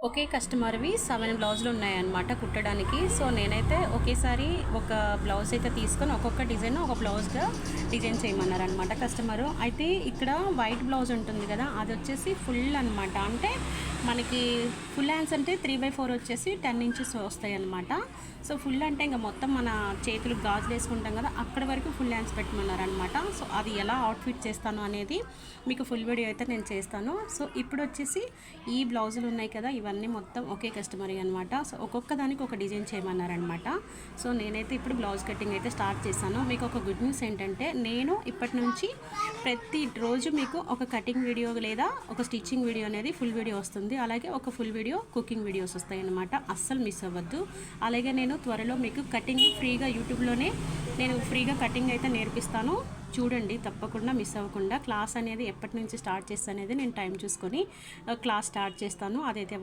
ఒకే కస్టమర్వి 7 బ్లౌజులు ఉన్నాయన్నమాట కుట్టడానికి. సో నేనైతే ఒకేసారి ఒక బ్లౌజ్ అయితే తీసుకొని ఒక్కొక్క డిజైన్ ఒక బ్లౌజ్గా డిజైన్ చేయమన్నారనమాట కస్టమరు. అయితే ఇక్కడ వైట్ బ్లౌజ్ ఉంటుంది కదా, అది వచ్చేసి ఫుల్ అనమాట. అంటే మనకి ఫుల్ హ్యాండ్స్ అంటే 3/4 వచ్చేసి 10 ఇంచెస్ వస్తాయి అనమాట. సో ఫుల్ అంటే ఇంకా మొత్తం మన చేతులు గాజులు వేసుకుంటాం కదా, అక్కడ వరకు ఫుల్ హ్యాండ్స్ పెట్టమన్నారనమాట. సో అది ఎలా అవుట్ఫిట్ చేస్తాను అనేది మీకు ఫుల్ వీడియో అయితే నేను చేస్తాను. సో ఇప్పుడు వచ్చేసి ఈ బ్లౌజులు ఉన్నాయి కదా, ఇవన్నీ మొత్తం ఒకే కస్టమర్ అనమాట. సో ఒక్కొక్క దానికి ఒక డిజైన్ చేయమన్నారనమాట. సో నేనైతే ఇప్పుడు బ్లౌజ్ కటింగ్ అయితే స్టార్ట్ చేశాను. మీకు ఒక గుడ్ న్యూస్ ఏంటంటే, నేను ఇప్పటి నుంచి ప్రతిరోజు మీకు ఒక కటింగ్ వీడియో లేదా ఒక స్టిచ్చింగ్ వీడియో అనేది ఫుల్ వీడియో వస్తుంది. అలాగే ఒక ఫుల్ వీడియో కుకింగ్ వీడియోస్ వస్తాయి అన్నమాట. అస్సలు మిస్ అవ్వద్దు. అలాగే నేను త్వరలో మీకు కటింగ్ ఫ్రీగా యూట్యూబ్లోనే నేను ఫ్రీగా కటింగ్ అయితే నేర్పిస్తాను. చూడండి, తప్పకుండా మిస్ అవ్వకుండా. క్లాస్ అనేది ఎప్పటి నుంచి స్టార్ట్ చేస్తా అనేది నేను టైం చూసుకొని క్లాస్ స్టార్ట్ చేస్తాను. అదైతే